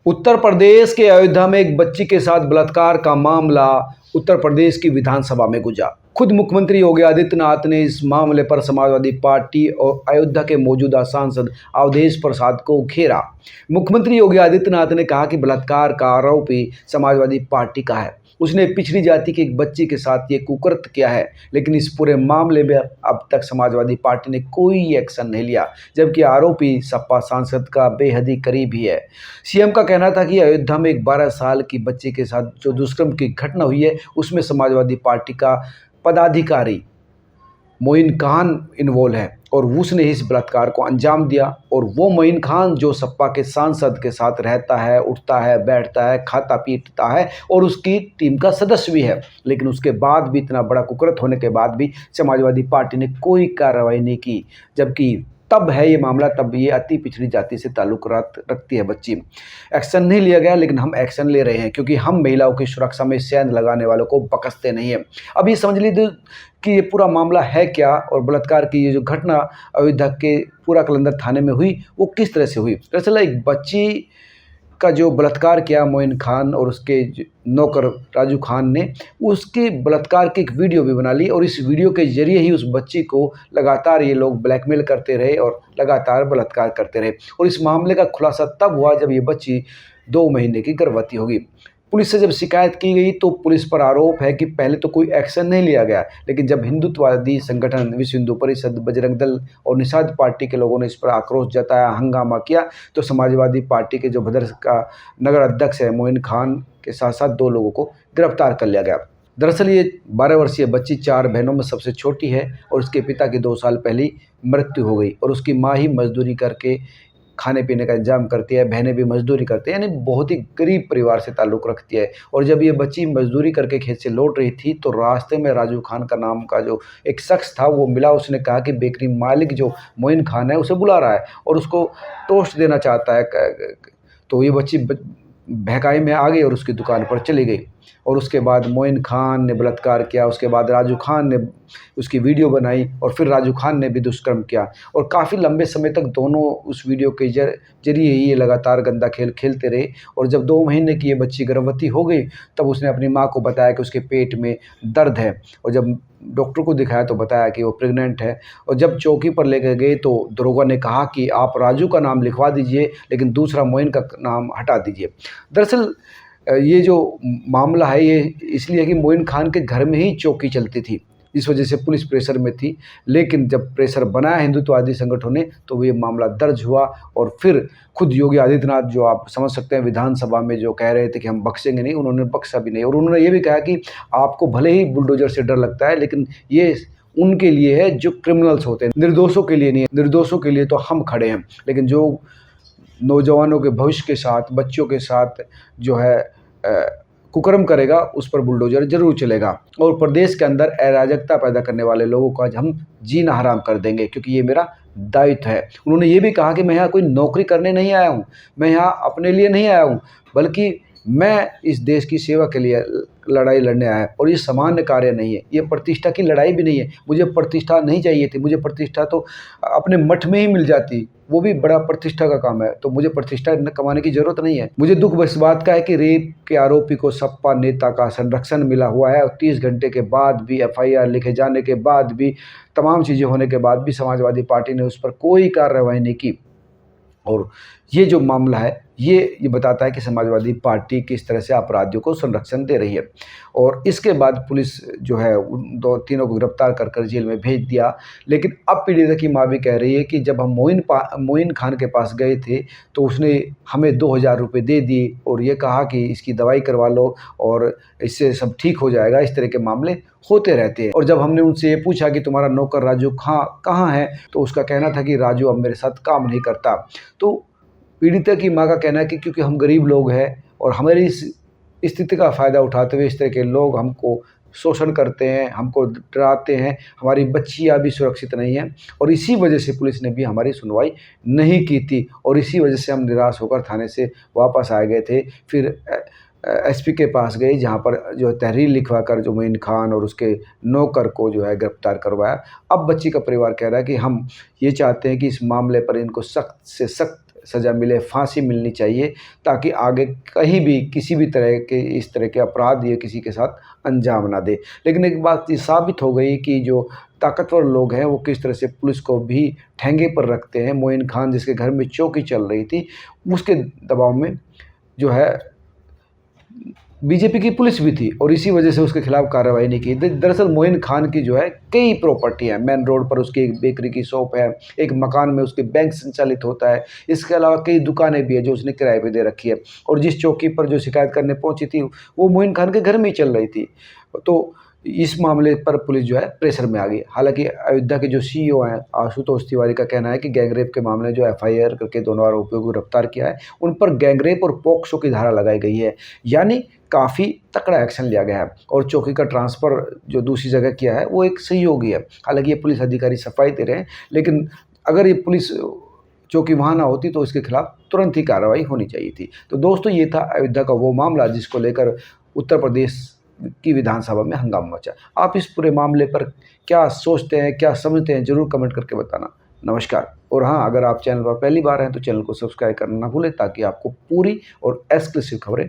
उत्तर प्रदेश के अयोध्या में एक बच्ची के साथ बलात्कार का मामला उत्तर प्रदेश की विधानसभा में गुंजा। खुद मुख्यमंत्री योगी आदित्यनाथ ने इस मामले पर समाजवादी पार्टी और अयोध्या के मौजूदा सांसद अवधेश प्रसाद को घेरा। मुख्यमंत्री योगी आदित्यनाथ ने कहा कि बलात्कार का आरोपी समाजवादी पार्टी का है। उसने पिछड़ी जाति की एक बच्ची के साथ ये कुकृत्य किया है, लेकिन इस पूरे मामले में अब तक समाजवादी पार्टी ने कोई एक्शन नहीं लिया, जबकि आरोपी सपा सांसद का बेहद ही करीब ही है। सीएम का कहना था कि अयोध्या में एक 12 साल की बच्ची के साथ जो दुष्कर्म की घटना हुई है, उसमें समाजवादी पार्टी का पदाधिकारी मोइन खान इन्वॉल्व है और उसने इस बलात्कार को अंजाम दिया। और वो मोइन खान जो सपा के सांसद के साथ रहता है, उठता है, बैठता है, खाता पीता है और उसकी टीम का सदस्य भी है, लेकिन उसके बाद भी, इतना बड़ा कुकृत्य होने के बाद भी समाजवादी पार्टी ने कोई कार्रवाई नहीं की। जबकि तब है ये मामला, तब ये अति पिछड़ी जाति से ताल्लुक रखती है बच्ची। एक्शन नहीं लिया गया, लेकिन हम एक्शन ले रहे हैं क्योंकि हम महिलाओं की सुरक्षा में सेंध लगाने वालों को बख्शते नहीं हैं। अब ये समझ लीजिए कि ये पूरा मामला है क्या, और बलात्कार की ये जो घटना अयोध्या के पूरा कलंदर थाने में हुई वो किस तरह से हुई। दरअसल एक बच्ची का जो बलात्कार किया मोइन खान और उसके नौकर राजू खान ने, उसके बलात्कार की एक वीडियो भी बना ली और इस वीडियो के जरिए ही उस बच्ची को लगातार ये लोग ब्लैकमेल करते रहे और लगातार बलात्कार करते रहे। और इस मामले का खुलासा तब हुआ जब ये बच्ची 2 महीने की गर्भवती होगी। पुलिस से जब शिकायत की गई तो पुलिस पर आरोप है कि पहले तो कोई एक्शन नहीं लिया गया, लेकिन जब हिंदुत्ववादी संगठन विश्व हिंदू परिषद, बजरंग दल और निषाद पार्टी के लोगों ने इस पर आक्रोश जताया, हंगामा किया, तो समाजवादी पार्टी के जो भद्रक का नगर अध्यक्ष है मोइन खान के साथ साथ 2 लोगों को गिरफ्तार कर लिया गया। दरअसल ये 12 वर्षीय बच्ची 4 बहनों में सबसे छोटी है और उसके पिता की 2 साल पहले ही मृत्यु हो गई और उसकी माँ ही मजदूरी करके खाने पीने का इंतजाम करती है, बहनें भी मजदूरी करती हैं, यानी बहुत ही गरीब परिवार से ताल्लुक़ रखती है। और जब ये बच्ची मजदूरी करके खेत से लौट रही थी तो रास्ते में राजू खान का नाम का जो एक शख्स था वो मिला। उसने कहा कि बेकरी मालिक जो मोइन खान है उसे बुला रहा है और उसको टोस्ट देना चाहता है। तो ये बच्ची बहकाई में आ गई और उसकी दुकान पर चली गई और उसके बाद मोइन खान ने बलात्कार किया। उसके बाद राजू खान ने उसकी वीडियो बनाई और फिर राजू खान ने भी दुष्कर्म किया और काफ़ी लंबे समय तक दोनों उस वीडियो के जरिए ही ये लगातार गंदा खेल खेलते रहे। और जब 2 महीने की ये बच्ची गर्भवती हो गई तब उसने अपनी माँ को बताया कि उसके पेट में दर्द है और जब डॉक्टर को दिखाया तो बताया कि वो प्रेग्नेंट है। और जब चौकी पर लेकर गए तो दरोगा ने कहा कि आप राजू का नाम लिखवा दीजिए, लेकिन दूसरा मोइन का नाम हटा दीजिए। दरअसल ये जो मामला है ये इसलिए है कि मोइन खान के घर में ही चौकी चलती थी, इस वजह से पुलिस प्रेशर में थी। लेकिन जब प्रेशर बनाया हिंदुत्ववादी संगठनों ने तो ये मामला दर्ज हुआ और फिर खुद योगी आदित्यनाथ, जो आप समझ सकते हैं विधानसभा में जो कह रहे थे कि हम बख्शेंगे नहीं, उन्होंने बख्शा भी नहीं। और उन्होंने ये भी कहा कि आपको भले ही बुलडोजर से डर लगता है, लेकिन ये उनके लिए है जो क्रिमिनल्स होते हैं, निर्दोषों के लिए नहीं है। निर्दोषों के लिए तो हम खड़े हैं, लेकिन जो नौजवानों के भविष्य के साथ, बच्चों के साथ जो है कुकर्म करेगा उस पर बुलडोजर जरूर चलेगा। और प्रदेश के अंदर अराजकता पैदा करने वाले लोगों को आज हम जीना हराम कर देंगे, क्योंकि ये मेरा दायित्व है। उन्होंने ये भी कहा कि मैं यहाँ कोई नौकरी करने नहीं आया हूँ, मैं यहाँ अपने लिए नहीं आया हूँ, बल्कि मैं इस देश की सेवा के लिए लड़ाई लड़ने आया। और ये सामान्य कार्य नहीं है, ये प्रतिष्ठा की लड़ाई भी नहीं है। मुझे प्रतिष्ठा नहीं चाहिए थी, मुझे प्रतिष्ठा तो अपने मठ में ही मिल जाती, वो भी बड़ा प्रतिष्ठा का काम है, तो मुझे प्रतिष्ठा कमाने की जरूरत नहीं है। मुझे दुख इस बात का है कि रेप के आरोपी को सपा नेता का संरक्षण मिला हुआ है और 30 घंटे के बाद भी, FIR लिखे जाने के बाद भी, तमाम चीज़ें होने के बाद भी समाजवादी पार्टी ने उस पर कोई कार्रवाई नहीं की। और ये जो मामला है ये बताता है कि समाजवादी पार्टी किस तरह से अपराधियों को संरक्षण दे रही है। और इसके बाद पुलिस जो है उन 2-3 को गिरफ्तार कर जेल में भेज दिया। लेकिन अब पीड़िता की माँ भी कह रही है कि जब हम मोइन खान के पास गए थे तो उसने हमें 2000 रुपये दे दिए और ये कहा कि इसकी दवाई करवा लो और इससे सब ठीक हो जाएगा। इस तरह के मामले होते रहते हैं। और जब हमने उनसे ये पूछा कि तुम्हारा नौकर राजू कहाँ है, तो उसका कहना था कि राजू अब मेरे साथ काम नहीं करता। तो पीड़िता की माँ का कहना है कि क्योंकि हम गरीब लोग हैं और हमारी इस स्थिति का फ़ायदा उठाते हुए इस तरह के लोग हमको शोषण करते हैं, हमको डराते हैं, हमारी बच्चियाँ भी सुरक्षित नहीं हैं। और इसी वजह से पुलिस ने भी हमारी सुनवाई नहीं की थी और इसी वजह से हम निराश होकर थाने से वापस आ गए थे। फिर SP के पास गए, जहाँ पर जो तहरीर लिखवा कर जो मोइन खान और उसके नौकर को जो है गिरफ्तार करवाया। अब बच्ची का परिवार कह रहा है कि हम ये चाहते हैं कि इस मामले पर इनको सख्त से सख्त सज़ा मिले, फांसी मिलनी चाहिए, ताकि आगे कहीं भी किसी भी तरह के इस तरह के अपराध ये किसी के साथ अंजाम ना दे। लेकिन एक बात ये साबित हो गई कि जो ताकतवर लोग हैं वो किस तरह से पुलिस को भी ठेंगे पर रखते हैं। मोइन खान जिसके घर में चौकी चल रही थी, उसके दबाव में जो है बीजेपी की पुलिस भी थी और इसी वजह से उसके खिलाफ कार्रवाई नहीं की। दरअसल मोइन खान की जो है कई प्रॉपर्टी है, मेन रोड पर उसकी एक बेकरी की शॉप है, एक मकान में उसके बैंक संचालित होता है, इसके अलावा कई दुकानें भी है जो उसने किराए पे दे रखी है। और जिस चौकी पर जो शिकायत करने पहुंची थी वो मोइन खान के घर में ही चल रही थी। तो इस मामले पर पुलिस जो है प्रेशर में आ गई। हालांकि अयोध्या के जो सीईओ हैं आशुतोष तिवारी का कहना है कि गैंगरेप के मामले जो एफआईआर करके दोनों आरोपियों को गिरफ्तार किया है, उन पर गैंगरेप और पोक्सो की धारा लगाई गई है, यानी काफ़ी तकड़ा एक्शन लिया गया है। और चौकी का ट्रांसफ़र जो दूसरी जगह किया है वो एक सहयोगी है। हालांकि ये पुलिस अधिकारी सफाई दे रहे हैं, लेकिन अगर ये पुलिस चौकी वहाँ ना होती तो इसके खिलाफ तुरंत ही कार्रवाई होनी चाहिए थी। तो दोस्तों, ये था अयोध्या का वो मामला जिसको लेकर उत्तर प्रदेश की विधानसभा में हंगामा मचा। आप इस पूरे मामले पर क्या सोचते हैं, क्या समझते हैं, ज़रूर कमेंट करके बताना। नमस्कार। और हाँ, अगर आप चैनल पर पहली बार हैं तो चैनल को सब्सक्राइब करना ना भूलें, ताकि आपको पूरी और एक्सक्लूसिव खबरें